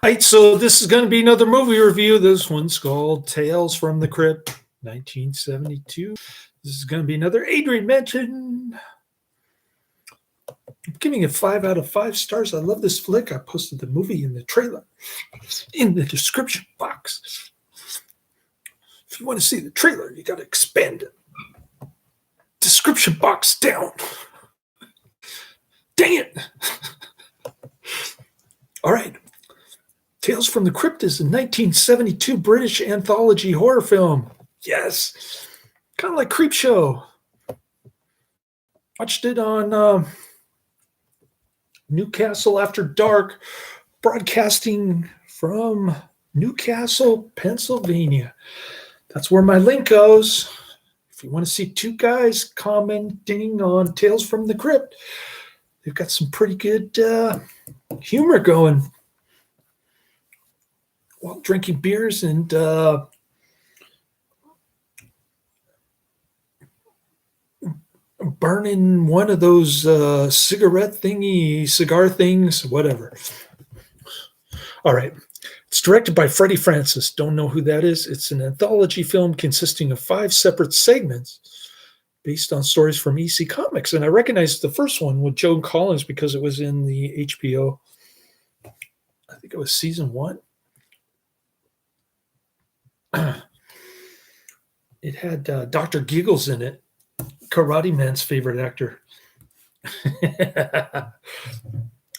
Right, so this is going to be another movie review. This one's called Tales from the Crypt, 1972. This is going to be another Adrian mention. I'm giving it 5 out of 5 stars. I love this flick. I posted the movie in the trailer in the description box. If you want to see the trailer, you got to expand it. Description box down. Dang it. All right. Tales from the Crypt is a 1972 British anthology horror film. Yes. Kind of like Creep Show. Watched it on Newcastle After Dark, broadcasting from Newcastle, Pennsylvania. That's where my link goes. If you want to see two guys commenting on Tales from the Crypt, they've got some pretty good humor going while drinking beers and burning one of those cigar things, whatever. All right. It's directed by Freddie Francis. Don't know who that is. It's an anthology film consisting of 5 separate segments based on stories from EC Comics. And I recognized the first one with Joan Collins because it was in the HBO. I think it was season 1. It had Dr. Giggles in it, Karate Man's favorite actor.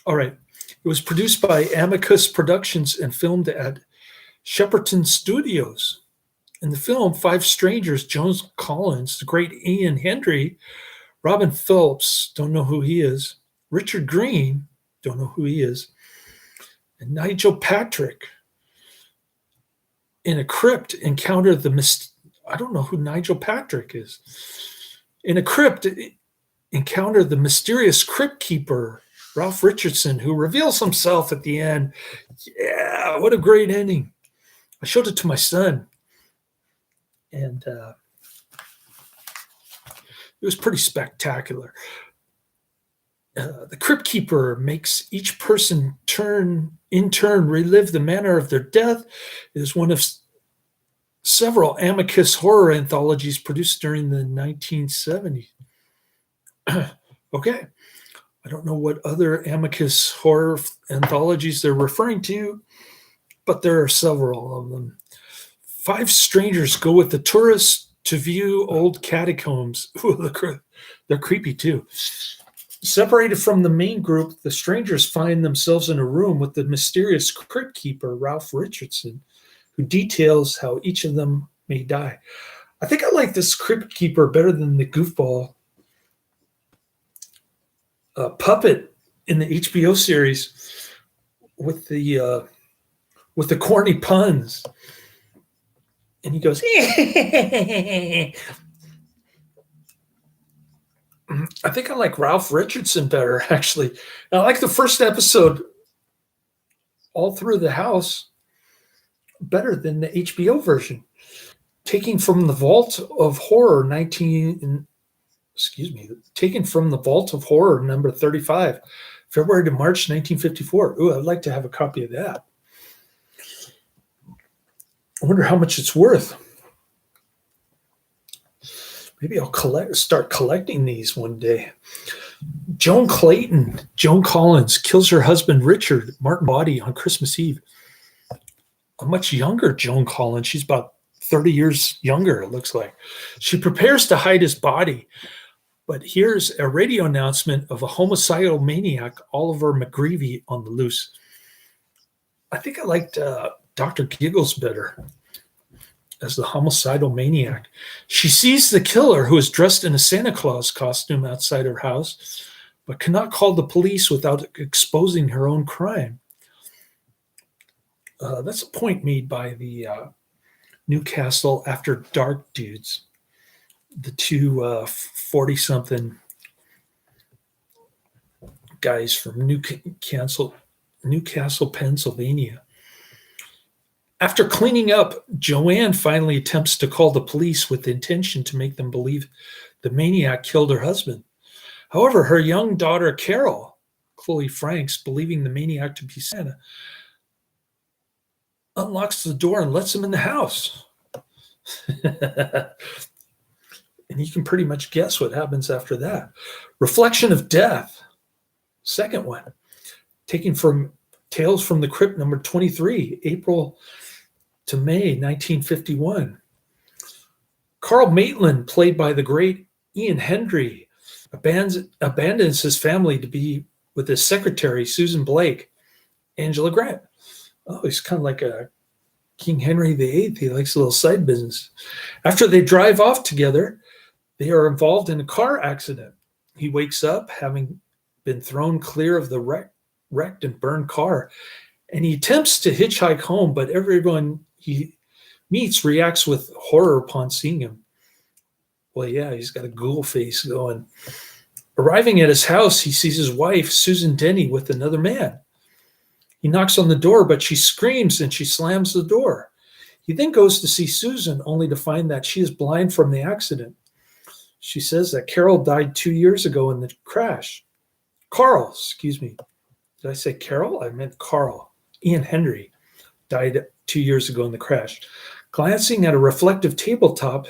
All right. It was produced by Amicus Productions and filmed at Shepperton Studios. In the film, 5 strangers, Joan Collins, the great Ian Hendry, Robin Phillips, don't know who he is, Richard Green, don't know who he is, and Nigel Patrick in a crypt encounter I don't know who Nigel Patrick is. In a crypt, encounter the mysterious crypt keeper, Ralph Richardson, who reveals himself at the end. Yeah, what a great ending. I showed it to my son, and it was pretty spectacular. The crypt keeper makes each person in turn relive the manner of their death. It is one of several Amicus horror anthologies produced during the 1970s. Okay. I don't know what other Amicus horror anthologies they're referring to, but there are several of them. 5 strangers go with the tourists to view old catacombs. Ooh, they're creepy too. Separated from the main group, the strangers find themselves in a room with the mysterious crypt keeper, Ralph Richardson, who details how each of them may die. I think I like this crypt keeper better than the goofball puppet in the HBO series with the corny puns. And he goes, I think I like Ralph Richardson better, actually. And I like the first episode all through the house better than the HBO version. Taken from the Vault of Horror number 35, February to March 1954. Ooh, I'd like to have a copy of that. I wonder how much it's worth. Maybe I'll start collecting these one day. Joan Collins kills her husband Richard Martin body on Christmas Eve. A much younger Joan Collins. She's about 30 years younger, it looks like. She prepares to hide his body, but here's a radio announcement of a homicidal maniac, Oliver McGreevy, on the loose. I think I liked Dr. Giggles better as the homicidal maniac. She sees the killer, who is dressed in a Santa Claus costume, outside her house, but cannot call the police without exposing her own crime. That's a point made by the Newcastle After Dark dudes, the two 40-something guys from Newcastle, Pennsylvania. After cleaning up, Joanne finally attempts to call the police with the intention to make them believe the maniac killed her husband. However, her young daughter, Carol, Chloe Franks, believing the maniac to be Santa, unlocks the door and lets him in the house. And you can pretty much guess what happens after that. Reflection of Death, second one, taken from Tales from the Crypt number 23, April to May 1951. Carl Maitland, played by the great Ian Hendry, abandons his family to be with his secretary, Susan Blake, Angela Grant. Oh, he's kind of like a King Henry VIII. He likes a little side business. After they drive off together, they are involved in a car accident. He wakes up having been thrown clear of the wrecked and burned car, and he attempts to hitchhike home, but everyone he meets reacts with horror upon seeing him. Well, yeah, he's got a ghoul face going. Arriving at his house, he sees his wife, Susan Denny, with another man. He knocks on the door, but she screams and she slams the door. He then goes to see Susan, only to find that she is blind from the accident. She says that Carol died 2 years ago in the crash. Carl, excuse me. Did I say Carol? I meant Carl. Ian Hendry died 2 years ago in the crash. Glancing at a reflective tabletop,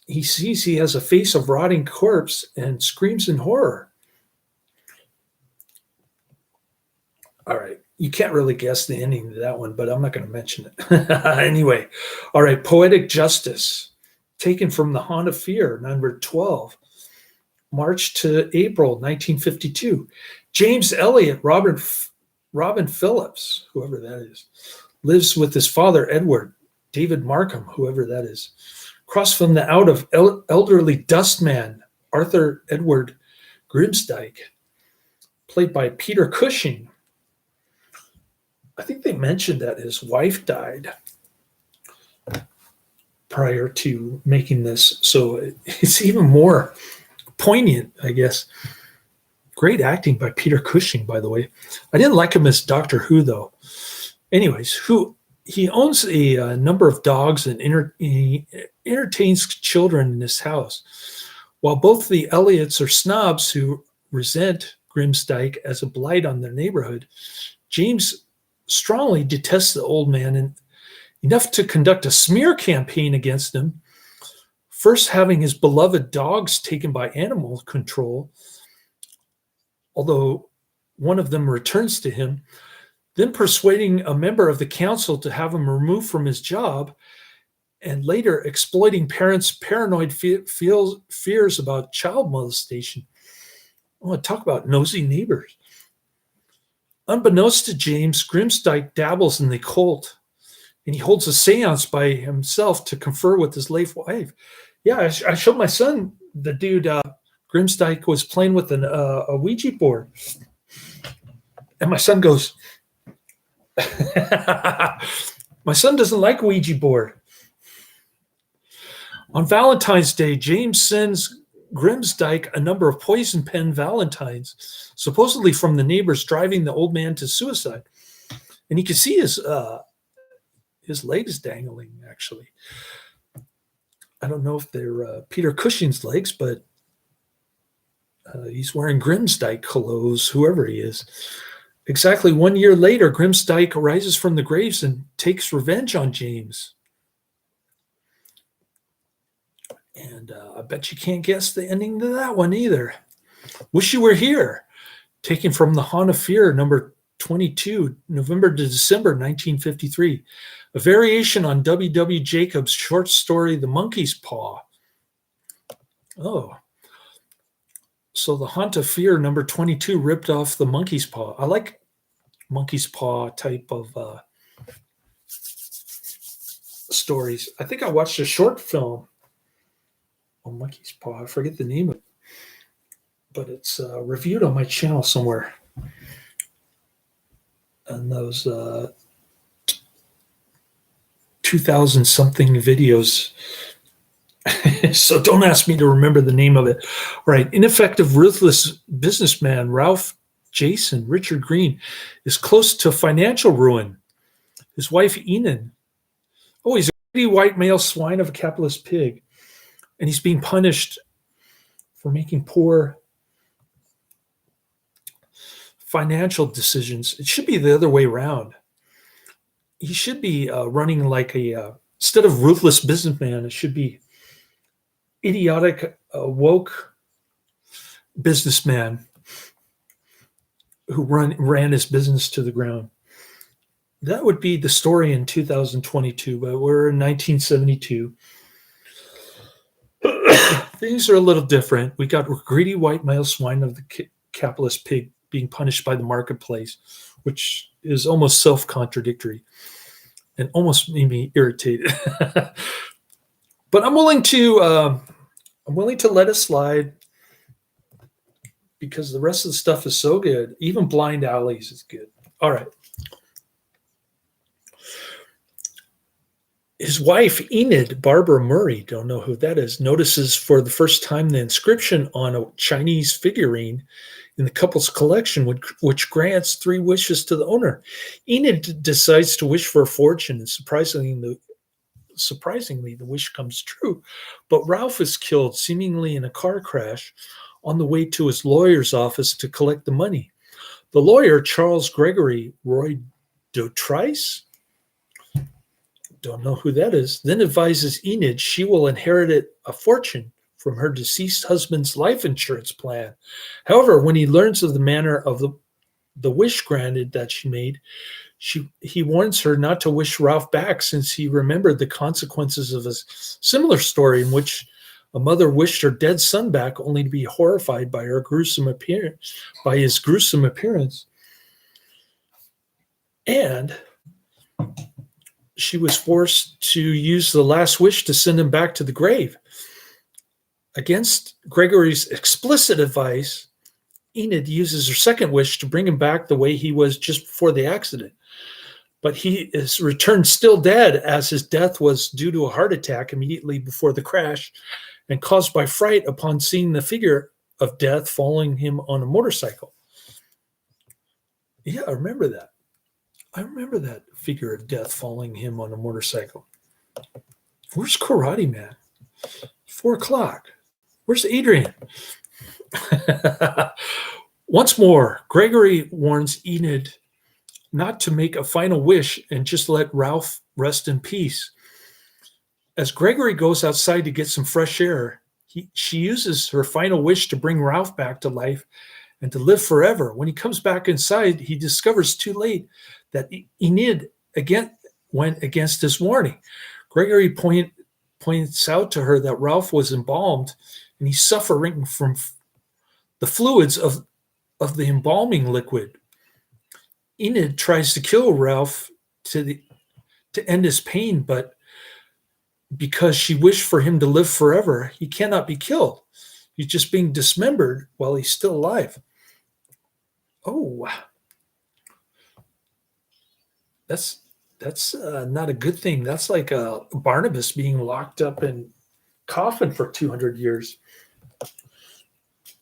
he sees he has a face of rotting corpse and screams in horror. All right. You can't really guess the ending to that one, but I'm not going to mention it. Anyway. All right. Poetic Justice, taken from The Haunt of Fear, number 12, March to April 1952. James Elliott, Robin Phillips, whoever that is, lives with his father, Edward, David Markham, whoever that is. Across from the out of elderly dustman, Arthur Edward Grimsdyke, played by Peter Cushing. I think they mentioned that his wife died prior to making this, so it's even more poignant, I guess. Great acting by Peter Cushing, by the way. I didn't like him as Doctor Who, though. Anyways, he owns a number of dogs and he entertains children in his house. While both the Elliots are snobs who resent Grimsdyke as a blight on their neighborhood, James strongly detests the old man, and enough to conduct a smear campaign against him, first having his beloved dogs taken by animal control, although one of them returns to him, then persuading a member of the council to have him removed from his job, and later exploiting parents' paranoid fears about child molestation. I want to talk about nosy neighbors. Unbeknownst to James, Grimsdyke dabbles in the occult, and he holds a seance by himself to confer with his late wife. Yeah, I showed my son the dude. Grimsdyke was playing with a Ouija board, and my son goes, my son doesn't like Ouija board. On Valentine's Day, James sends Grimsdyke a number of poison pen valentines, supposedly from the neighbors, driving the old man to suicide. And you can see his legs dangling, actually. I don't know if they're Peter Cushing's legs, but he's wearing Grimsdyke clothes, whoever he is. Exactly 1 year later, Grimsdyke rises from the graves and takes revenge on James. And I bet you can't guess the ending to that one either. Wish You Were Here, taken from The Haunt of Fear, number 22, November to December 1953. A variation on W.W. Jacobs' short story, The Monkey's Paw. Oh. So The Haunt of Fear, number 22, ripped off The Monkey's Paw. I like Monkey's Paw type of stories. I think I watched a short film on Monkey's Paw. I forget the name of it, but it's reviewed on my channel somewhere. And those 2000 something videos. So don't ask me to remember the name of it. All right. Ineffective, ruthless businessman Ralph Jason Richard Green is close to financial ruin. His wife, Enid. Oh, he's a pretty white male swine of a capitalist pig. And he's being punished for making poor financial decisions. It should be the other way around. he should be running like instead of ruthless businessman, it should be idiotic, woke businessman who ran his business to the ground. That would be the story in 2022, but we're in 1972. Things are a little different. We got greedy white male swine of the capitalist pig being punished by the marketplace, which is almost self-contradictory and almost made me irritated. But I'm willing to let it slide because the rest of the stuff is so good. Even Blind Alleys is good. All right. His wife, Enid Barbara Murray, don't know who that is, notices for the first time the inscription on a Chinese figurine in the couple's collection, which grants 3 wishes to the owner. Enid decides to wish for a fortune, and surprisingly, the wish comes true. But Ralph is killed, seemingly in a car crash, on the way to his lawyer's office to collect the money. The lawyer, Charles Gregory Roy Dotrice, don't know who that is, then advises Enid she will inherit a fortune from her deceased husband's life insurance plan. However, when he learns of the manner of the wish granted that she made, he warns her not to wish Ralph back, since he remembered the consequences of a similar story in which a mother wished her dead son back only to be horrified by his gruesome appearance. And she was forced to use the last wish to send him back to the grave. Against Gregory's explicit advice, Enid uses her second wish to bring him back the way he was just before the accident. But he is returned still dead, as his death was due to a heart attack immediately before the crash and caused by fright upon seeing the figure of death following him on a motorcycle. Yeah, I remember that. I remember that figure of death following him on a motorcycle. Where's Karate Man? 4:00. Where's Adrian? Once more, Gregory warns Enid not to make a final wish and just let Ralph rest in peace. As Gregory goes outside to get some fresh air, she uses her final wish to bring Ralph back to life and to live forever. When he comes back inside, he discovers too late that Enid again went against his warning. Gregory points out to her that Ralph was embalmed and he's suffering from the fluids of the embalming liquid. Enid tries to kill Ralph to end his pain, but because she wished for him to live forever, he cannot be killed. He's just being dismembered while he's still alive. Oh, that's not a good thing. That's like Barnabas being locked up in coffin for 200 years.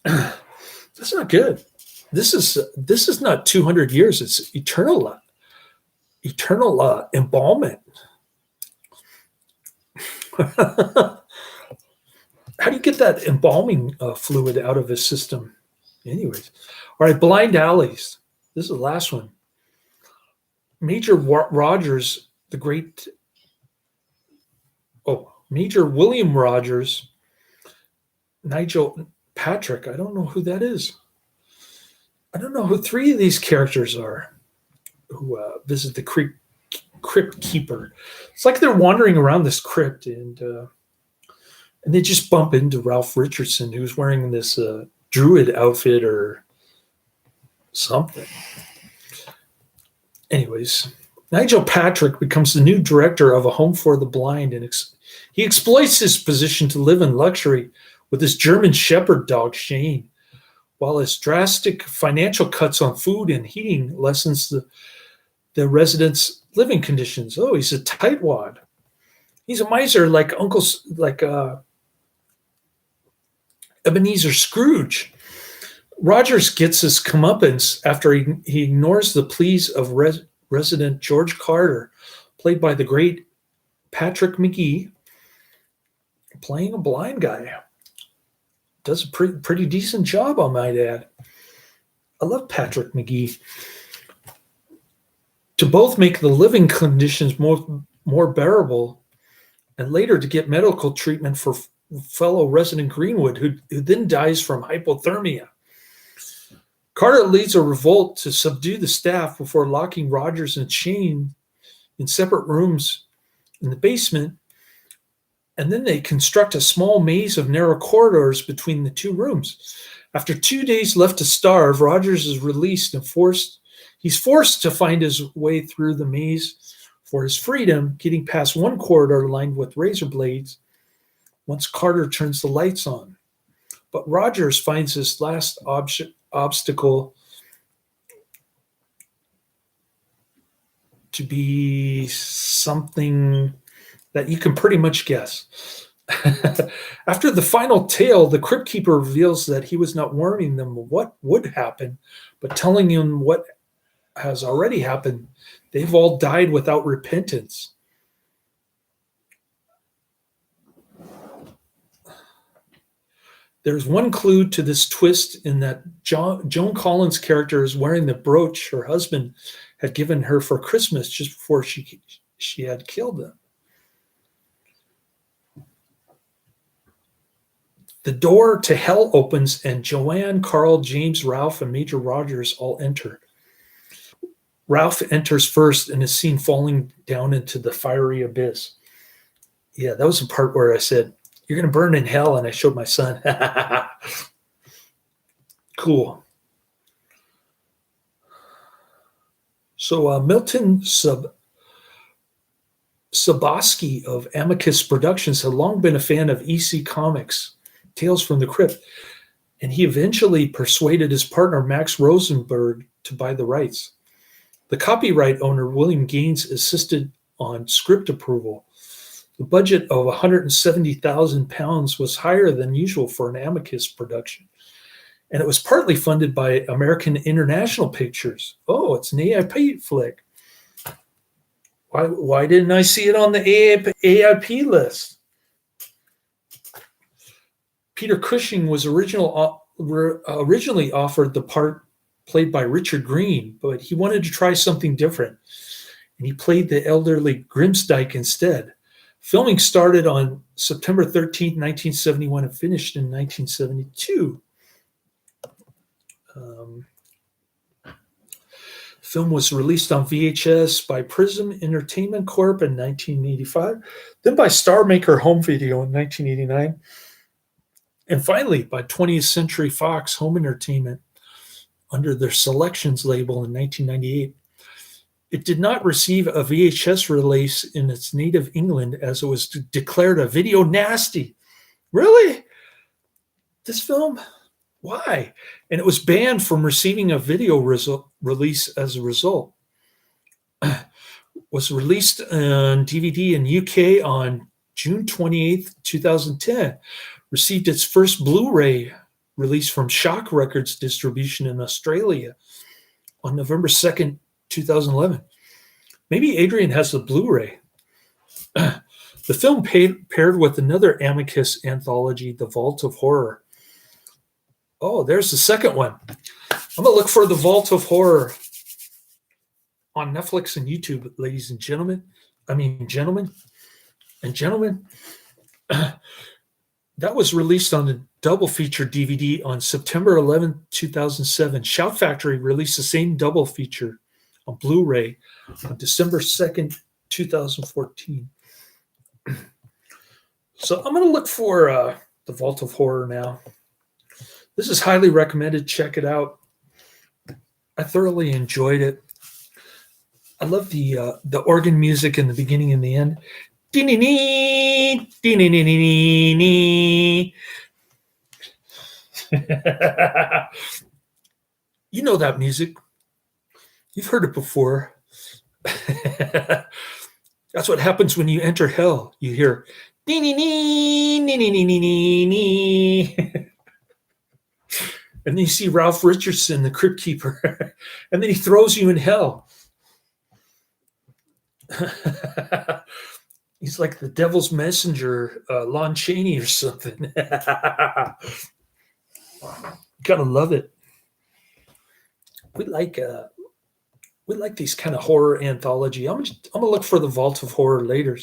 That's not good. This is not 200 years. It's eternal embalmment. How do you get that embalming fluid out of his system? Anyways, all right, Blind Alleys. This is the last one. Major Rogers, Major William Rogers, Nigel Patrick. I don't know who that is. I don't know who 3 of these characters are who visit the crypt keeper. It's like they're wandering around this crypt and they just bump into Ralph Richardson, who's wearing this druid outfit or something. Anyways, Nigel Patrick becomes the new director of a home for the blind, and he exploits his position to live in luxury with his German Shepherd dog, Shane, while his drastic financial cuts on food and heating lessens the residents' living conditions. Oh, he's a tightwad. He's a miser like Ebenezer Scrooge. Rogers gets his comeuppance after he ignores the pleas of resident George Carter, played by the great Patrick Magee, playing a blind guy. Does a pretty decent job, I might add. I love Patrick Magee. to both make the living conditions more bearable, and later to get medical treatment for fellow resident Greenwood, who then dies from hypothermia. Carter leads a revolt to subdue the staff before locking Rogers and Shane in separate rooms in the basement, and then they construct a small maze of narrow corridors between the two rooms. After 2 days left to starve, Rogers is released and he's forced to find his way through the maze for his freedom, getting past one corridor lined with razor blades once Carter turns the lights on. But Rogers finds his last obstacle to be something that you can pretty much guess. After the final tale, the Crypt Keeper reveals that he was not warning them of what would happen, but telling them what has already happened. They've all died without repentance. There's one clue to this twist in that Joan Collins' character is wearing the brooch her husband had given her for Christmas just before she had killed them. The door to hell opens, and Joanne, Carl, James, Ralph, and Major Rogers all enter. Ralph enters first and is seen falling down into the fiery abyss. Yeah, that was the part where I said, "You're going to burn in hell," and I showed my son. Cool. So Milton Saboski of Amicus Productions had long been a fan of EC Comics, Tales from the Crypt, and he eventually persuaded his partner Max Rosenberg to buy the rights. The copyright owner, William Gaines, insisted on script approval. The budget of £170,000 was higher than usual for an Amicus production, and it was partly funded by American International Pictures. Oh, it's an AIP flick. Why didn't I see it on the AIP list? Peter Cushing was originally offered the part played by Richard Green, but he wanted to try something different, and he played the elderly Grimsdyke instead. Filming started on September 13, 1971, and finished in 1972. Film was released on VHS by Prism Entertainment Corp. in 1985, then by Star Maker Home Video in 1989, and finally by 20th Century Fox Home Entertainment under their Selections label in 1998. It did not receive a VHS release in its native England, as it was declared a video nasty. Really? This film? Why? And it was banned from receiving a video release as a result. Was released on DVD in UK on June 28th, 2010. Received its first Blu-ray release from Shock Records distribution in Australia on November 2nd, 2011. Maybe Adrian has the Blu-ray. The film paired with another Amicus anthology, The Vault of Horror. Oh, there's the second one. I'm going to look for The Vault of Horror on Netflix and YouTube, ladies and gentlemen. Gentlemen and gentlemen. That was released on the double feature DVD on September 11, 2007. Shout Factory released the same double feature on Blu-ray on December 2nd, 2014. So I'm going to look for The Vault of Horror now. This is highly recommended. Check it out. I thoroughly enjoyed it. I love the organ music in the beginning and the end. You know that music. You've heard it before. That's what happens when you enter hell. You hear and then you see Ralph Richardson, the Crypt Keeper, and then he throws you in hell. He's like the devil's messenger, Lon Chaney or something. Gotta love it. We like We like these kind of horror anthology. I'm gonna look for the Vault of Horror later.